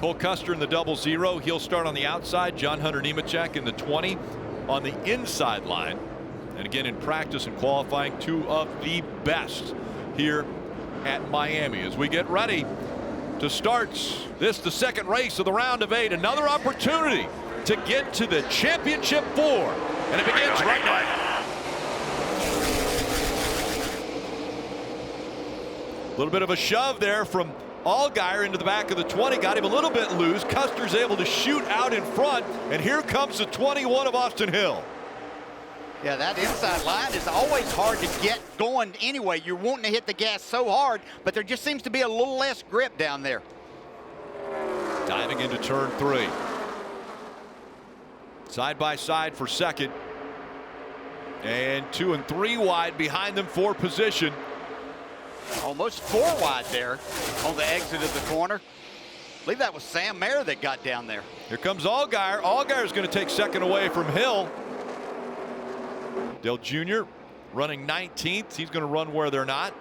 Cole Custer in the 00. He'll start on the outside. John Hunter Nemechek in the 20 on the inside line. And again, in practice and qualifying, two of the best here at Miami. As we get ready to start this, the second race of the round of 8, another opportunity to get to the championship 4. And it begins right now. A little bit of a shove there from Allgaier into the back of the 20, got him a little bit loose. Custer's able to shoot out in front, and here comes the 21 of Austin Hill. Yeah, that inside line is always hard to get going anyway. You're wanting to hit the gas so hard, but there just seems to be a little less grip down there. Diving into turn 3. Side by side for second. And 2 and 3 wide behind them for position. Almost 4 wide there on the exit of the corner. I believe that was Sam Mayer that got down there. Here comes Allgaier. Allgaier's going to take second away from Hill. Dale Jr. running 19th. He's going to run where they're not.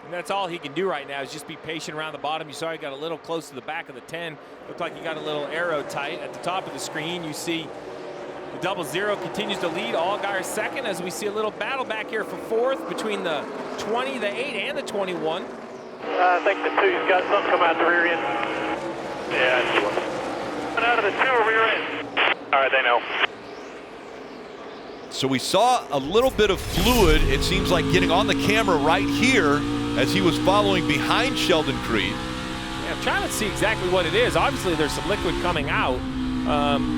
And that's all he can do right now is just be patient around the bottom. You saw he got a little close to the back of the 10. Looked like he got a little arrow tight. At the top of the screen, you see the 00 continues to lead. Allgaier second as we see a little battle back here for fourth between the 20, the 8, and the 21. I think the 2's got something come out the rear end. Yeah, I see one. Coming out of the 2 rear end. All right, they know. So we saw a little bit of fluid, it seems like, getting on the camera right here as he was following behind Sheldon Creed. Yeah, I'm trying to see exactly what it is. Obviously, there's some liquid coming out.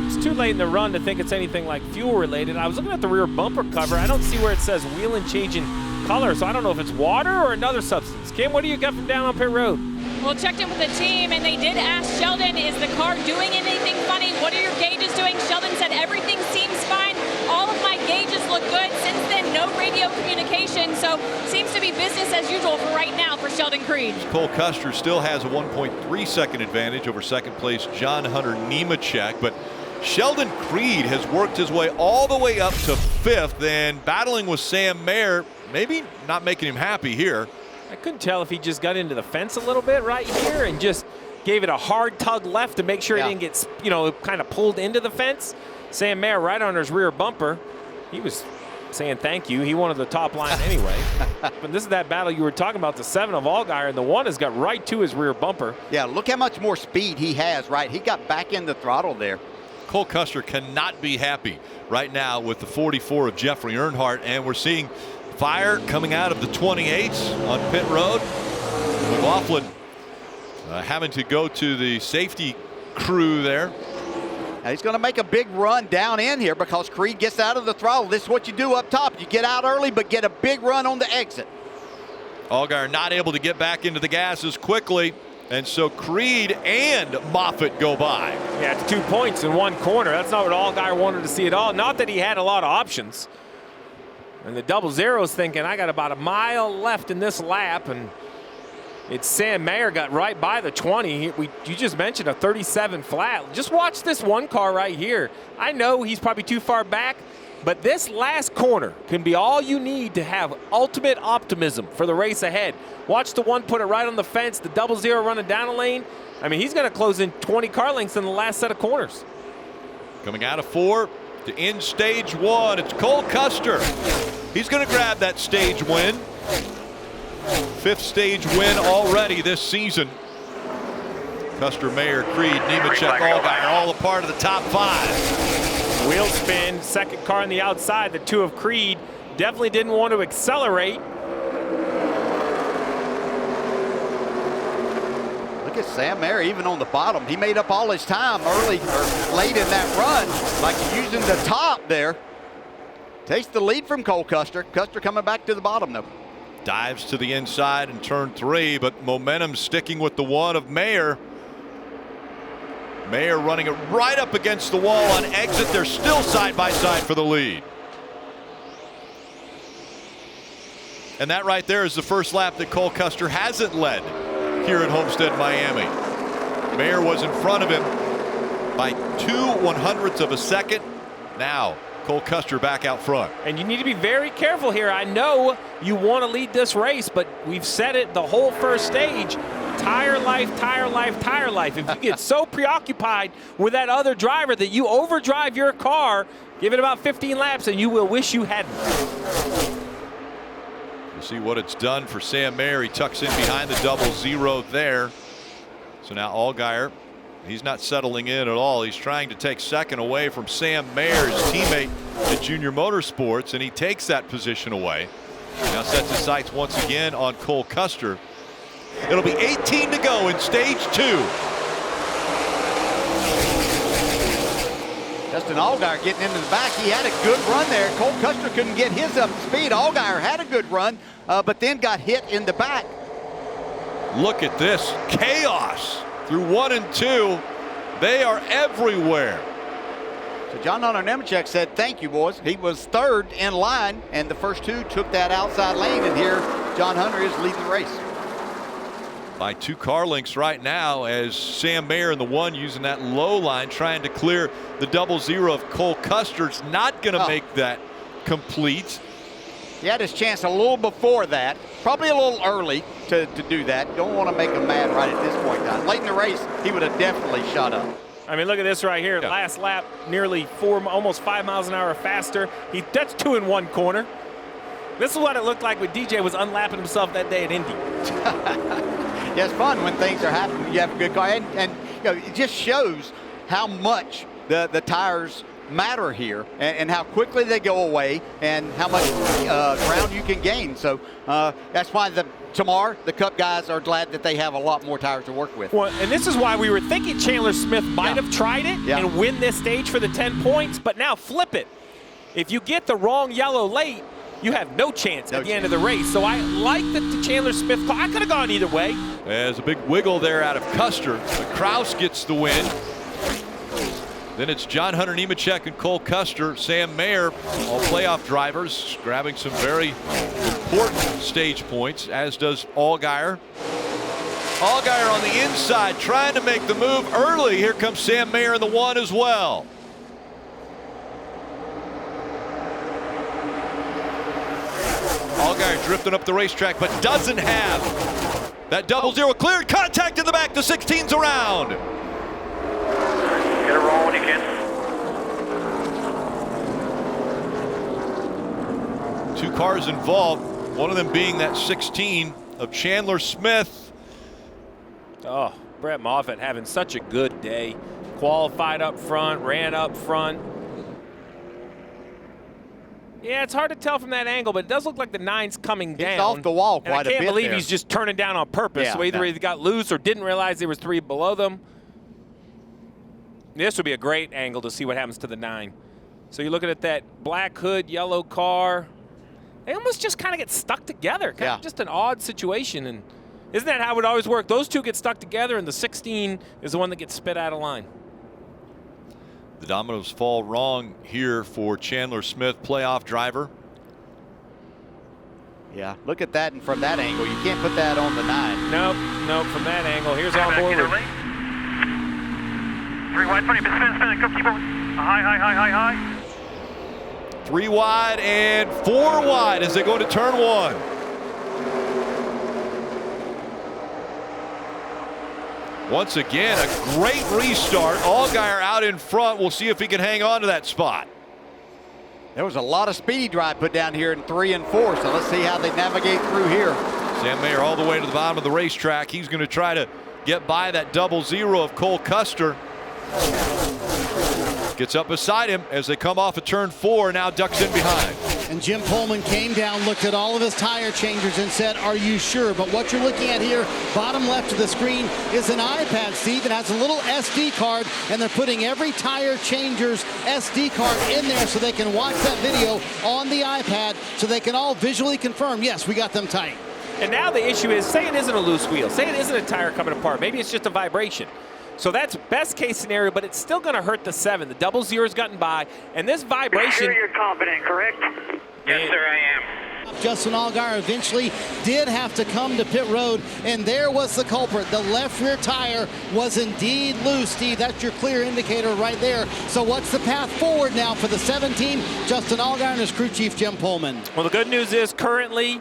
It's too late in the run to think it's anything like fuel related. I was looking at the rear bumper cover. I don't see where it says wheel and changing color, so I don't know if it's water or another substance. Kim, what do you got from down on pit road? Well, checked in with the team, and they did ask Sheldon, is the car doing anything funny? What are your gauges doing? Sheldon said everything seems fine. All of my gauges look good. Since then, no radio communication, so seems to be business as usual for right now for Sheldon Creed. Cole Custer still has a 1.3 second advantage over second place John Hunter Nemechek, but Sheldon Creed has worked his way all the way up to 5th, and battling with Sam Mayer, maybe not making him happy here. I couldn't tell if he just got into the fence a little bit right here and just gave it a hard tug left to make sure he didn't get, kind of pulled into the fence. Sam Mayer right on his rear bumper. He was saying thank you. He wanted the top line anyway. But this is that battle you were talking about, the 7 of Allgaier, and the 1 has got right to his rear bumper. Yeah, look how much more speed he has, right? He got back in the throttle there. Cole Custer cannot be happy right now with the 44 of Jeffrey Earnhardt, and we're seeing fire coming out of the 28s on pit road. McLaughlin having to go to the safety crew there. Now he's going to make a big run down in here because Creed gets out of the throttle. This is what you do up top. You get out early, but get a big run on the exit. Allgaier not able to get back into the gas as quickly, and so Creed and Moffitt go by. Yeah, it's 2 points in one corner. That's not what Allgaier wanted to see at all. Not that he had a lot of options. And the 00 is thinking, I got about a mile left in this lap, and it's Sam Mayer got right by the 20. You just mentioned a 37 flat. Just watch this one car right here. I know he's probably too far back, but this last corner can be all you need to have ultimate optimism for the race ahead. Watch the 1 put it right on the fence, the 00 running down a lane. I mean, he's going to close in 20 car lengths in the last set of corners. Coming out of 4 to end stage 1, it's Cole Custer. He's going to grab that stage win. 5th stage win already this season. Custer, Mayer, Creed, Nemechek, Allgaier, all a part of the top 5. Wheel spin, second car on the outside. The 2 of Creed definitely didn't want to accelerate. Look at Sam Mayer, even on the bottom. He made up all his time early or late in that run, like using the top there. Takes the lead from Cole Custer. Custer coming back to the bottom, though. Dives to the inside in turn 3, but momentum sticking with the 1 of Mayer. Mayer running it right up against the wall on exit. They're still side by side for the lead. And that right there is the first lap that Cole Custer hasn't led here at Homestead-Miami. Mayer was in front of him by 2/100ths of a second. Now Cole Custer back out front. And you need to be very careful here. I know you want to lead this race, but we've said it the whole first stage. Tire life, tire life, tire life. If you get so preoccupied with that other driver that you overdrive your car, give it about 15 laps and you will wish you hadn't. We'll see what it's done for Sam Mayer. He tucks in behind the 00 there. So now Allgaier, he's not settling in at all. He's trying to take second away from Sam Mayer, his teammate at Junior Motorsports, and he takes that position away. Now sets his sights once again on Cole Custer. It'll be 18 to go in stage 2. Justin Allgaier getting into the back. He had a good run there. Cole Custer couldn't get his up to speed. Allgaier had a good run, but then got hit in the back. Look at this chaos through 1 and 2. They are everywhere. So John Hunter Nemechek said, thank you, boys. He was third in line, and the first two took that outside lane, and here John Hunter is leading the race. By 2 car lengths right now, as Sam Mayer in the 1 using that low line, trying to clear the 00 of Cole Custer's not going to make that complete. He had his chance a little before that, probably a little early to do that. Don't want to make him mad right at this point in time. Late in the race, he would have definitely shot up. I mean, look at this right here. Yeah. Last lap, nearly almost 5 miles an hour faster. That's 2 in 1 corner. This is what it looked like when DJ was unlapping himself that day at Indy. Yeah, it's fun when things are happening. You have a good car, and you know, it just shows how much the tires matter here, and how quickly they go away, and how much ground you can gain. So that's why tomorrow the Cup guys are glad that they have a lot more tires to work with. Well, and this is why we were thinking Chandler Smith might have tried it and win this stage for the 10 points, but now flip it. If you get the wrong yellow late, you have no chance at the end of the race. So I like that the Chandler Smith call. I could have gone either way. There's a big wiggle there out of Custer. But Kraus gets the win. Then it's John Hunter Nemechek and Cole Custer. Sam Mayer, all playoff drivers, grabbing some very important stage points, as does Allgaier. Allgaier on the inside trying to make the move early. Here comes Sam Mayer in the 1 as well. Allgaier drifting up the racetrack, but doesn't have that 00 cleared. Contact in the back. The 16's around. Get it rolling when you can. 2 cars involved, one of them being that 16 of Chandler Smith. Oh, Brett Moffitt having such a good day. Qualified up front, ran up front. Yeah, it's hard to tell from that angle, but it does look like the 9's coming down. He's off the wall quite a bit. I can't believe he's just turning down on purpose. Yeah, so either he got loose or didn't realize there was 3 below them. This would be a great angle to see what happens to the 9. So you're looking at that black hood, yellow car. They almost just kind of get stuck together. Kind of just an odd situation. And isn't that how it always work? Those 2 get stuck together, and the 16 is the one that gets spit out of line. The dominoes fall wrong here for Chandler Smith, playoff driver. Yeah, look at that, and from that angle, you can't put that on the 9. Nope, from that angle. Here's on board. 3 wide, 20, spin, go, keep on. High. 3 wide and 4 wide as they go to turn 1. Once again, a great restart. Allgaier out in front. We'll see if he can hang on to that spot. There was a lot of speedy drive put down here in 3 and 4, so let's see how they navigate through here. Sam Mayer all the way to the bottom of the racetrack. He's going to try to get by that 00 of Cole Custer. Gets up beside him as they come off of turn 4, now ducks in behind. And Jim Pullman came down, looked at all of his tire changers and said, are you sure? But what you're looking at here, bottom left of the screen, is an iPad, Steve. It has a little SD card, and they're putting every tire changer's SD card in there so they can watch that video on the iPad so they can all visually confirm, yes, we got them tight. And now the issue is, say it isn't a loose wheel. Say it isn't a tire coming apart. Maybe it's just a vibration. So that's best case scenario, but it's still going to hurt the 7. The 00's gotten by, and this vibration. Sure you're confident, correct? Yes, sir, I am. Justin Allgaier eventually did have to come to pit road, and there was the culprit. The left rear tire was indeed loose, Steve. That's your clear indicator right there. So what's the path forward now for the 17? Justin Allgaier and his crew chief, Jim Pullman. Well, the good news is currently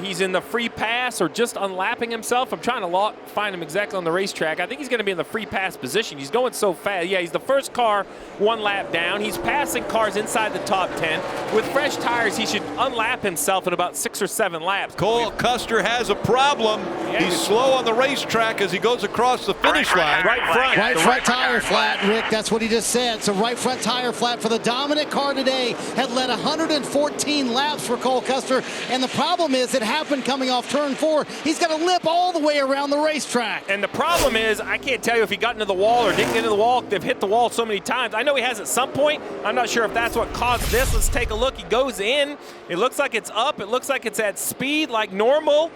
He's in the free pass or just unlapping himself. I'm trying to find him exactly on the racetrack. I think he's going to be in the free pass position. He's going so fast. Yeah, he's the first car 1 lap down. He's passing cars inside the top 10. With fresh tires, he should unlap himself in about 6 or 7 laps. Cole Custer has a problem. Yeah, He's slow on the racetrack as he goes across the finish line. Right front. Right front tire flat, Rick. That's what he just said. So right front tire flat for the dominant car today. Had led 114 laps for Cole Custer. And the problem is it happened coming off turn 4. He's got to limp all the way around the racetrack. And the problem is, I can't tell you if he got into the wall or didn't get into the wall. They've hit the wall so many times. I know he has at some point. I'm not sure if that's what caused this. Let's take a look. He goes in. It looks like it's up. It looks like it's at speed like normal.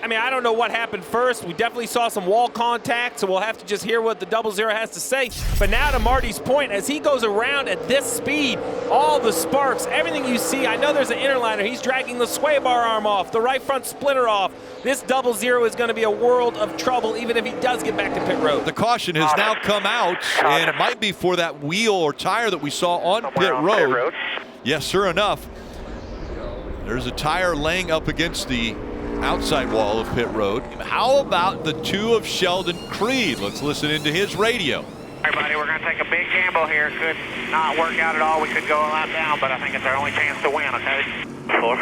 I mean, I don't know what happened first. We definitely saw some wall contact, so we'll have to just hear what the 00 has to say. But now to Marty's point, as he goes around at this speed, all the sparks, everything you see, I know there's an interliner. He's dragging the sway bar arm off, the right front splitter off. This 00 is going to be a world of trouble, even if he does get back to pit road. The caution has now come out, and it might be for that wheel or tire that we saw on pit road. Yes, sure enough. There's a tire laying up against the outside wall of pit road. How about the 2 of Sheldon Creed? Let's listen into his radio. Everybody, we're going to take a big gamble here. It could not work out at all. We could go a lap down, but I think it's our only chance to win, okay? 4.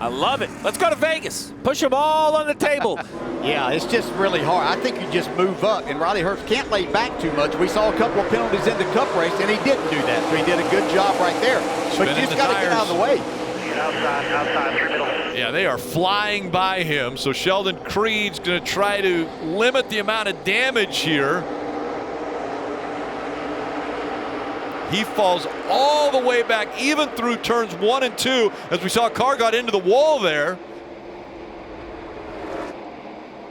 I love it. Let's go to Vegas. Push them all on the table. Yeah, it's just really hard. I think you just move up, and Riley Herbst can't lay back too much. We saw a couple of penalties in the Cup race, and he didn't do that, so he did a good job right there. But you just got to get out of the way. Outside, through middle. Yeah, they are flying by him, so Sheldon Creed's going to try to limit the amount of damage here. He falls all the way back, even through turns 1 and 2, as we saw a car got into the wall there.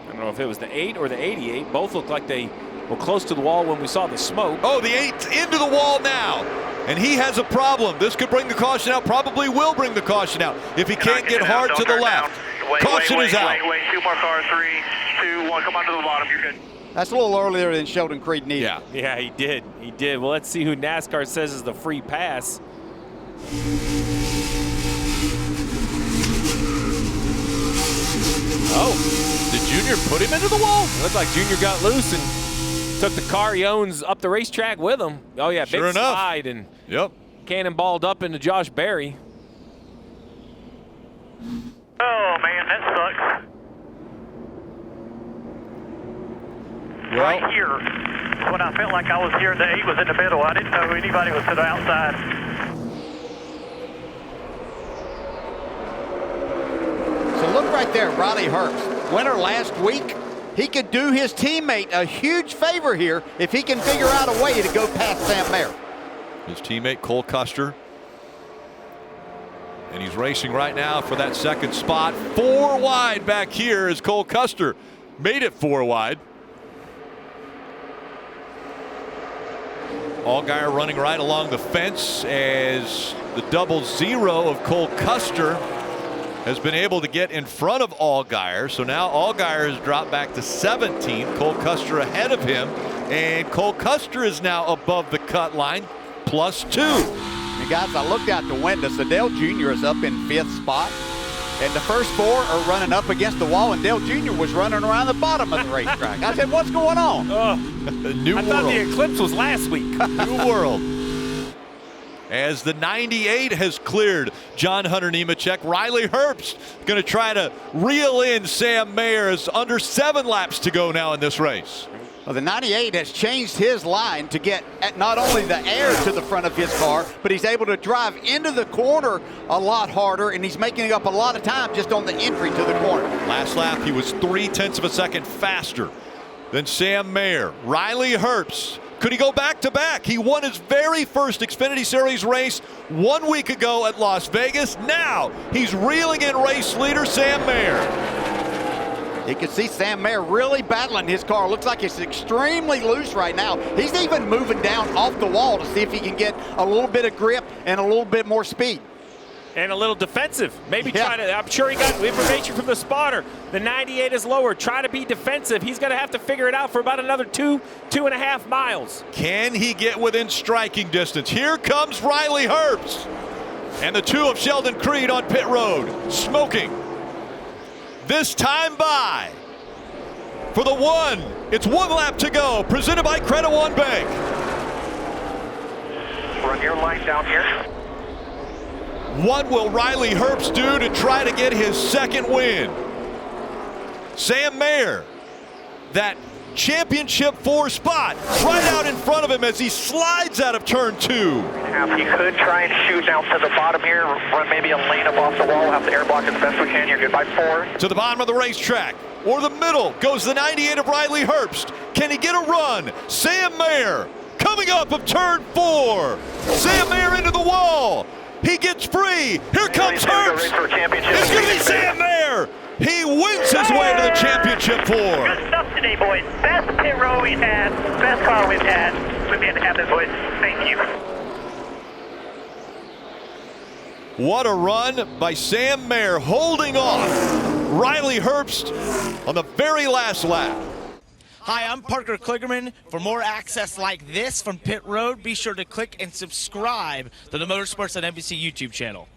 I don't know if it was the 8 or the 88. Both looked like they were close to the wall when we saw the smoke. Oh, the 8's into the wall now. And he has a problem. This could bring the caution out, probably will bring the caution out if he can't get hard to the left. Caution is out. Wait, 2 more cars, 3, 2, 1, come on to the bottom, you're good. That's a little earlier than Sheldon Creed needed. Yeah, he did. He did. Well, let's see who NASCAR says is the free pass. Oh, did Junior put him into the wall? It looked like Junior got loose and took the car he owns up the racetrack with him. Oh, yeah, Sure big enough. slide and Yep. cannonballed up into Josh Berry. Oh, man, that sucks. Well, Right here, when I felt like I was here, the 8 was in the middle. I didn't know anybody was to the outside. So look right there, Riley Herbst. Winner last week. He could do his teammate a huge favor here if he can figure out a way to go past Sam Mayer. his teammate Cole Custer. And he's racing right now for that second spot. 4 wide back here as Cole Custer made it 4 wide. Allgaier running right along the fence as the 00 of Cole Custer has been able to get in front of Allgaier. So now Allgaier has dropped back to 17th. Cole Custer ahead of him. And Cole Custer is now above the cut line, +2. And guys, I looked out the window. So Dale Jr. is up in 5th spot. And the first 4 are running up against the wall, and Dale Jr. was running around the bottom of the racetrack. I said, what's going on? New I world. thought the eclipse was last week. New world. As the 98 has cleared John Hunter Nemechek, Riley Herbst going to try to reel in Sam Mayer as under 7 laps to go now in this race. Well, the 98 has changed his line to get at not only the air to the front of his car, but he's able to drive into the corner a lot harder, and he's making up a lot of time just on the entry to the corner. Last lap, he was 0.3 of a second faster than Sam Mayer. Riley Herbst, could he go back-to-back? He won his very first Xfinity Series race 1 week ago at Las Vegas. Now he's reeling in race leader Sam Mayer. You can see Sam Mayer really battling his car. Looks like it's extremely loose right now. He's even moving down off the wall to see if he can get a little bit of grip and a little bit more speed. And a little defensive. Maybe try to, I'm sure he got information from the spotter. The 98 is lower. Try to be defensive. He's going to have to figure it out for about another 2.5 miles. Can he get within striking distance? Here comes Riley Herbst. And the 2 of Sheldon Creed on pit road, smoking. This time by. For the 1, it's 1 lap to go, presented by Credit One Bank. Run your line down here. What will Riley Herbst do to try to get his 2nd win? Sam Mayer, that championship 4 spot, right out in front of him as he slides out of turn 2. You could try and shoot down to the bottom here, run maybe a lane up off the wall, have the air block as best we can. You're good by 4. To the bottom of the racetrack, or the middle, goes the 98 of Riley Herbst. Can he get a run? Sam Mayer coming up of turn 4. Sam Mayer into the wall. He gets free. Here comes Herbst. It's going to be Sam Mayer. He wins his way to the championship 4. Good stuff today, boys. Best pit row we've had, best car we've had. We've been happy, boys. Thank you. What a run by Sam Mayer, holding off Riley Herbst on the very last lap. Hi, I'm Parker Kligerman. For more access like this from Pit Road, be sure to click and subscribe to the Motorsports on NBC YouTube channel.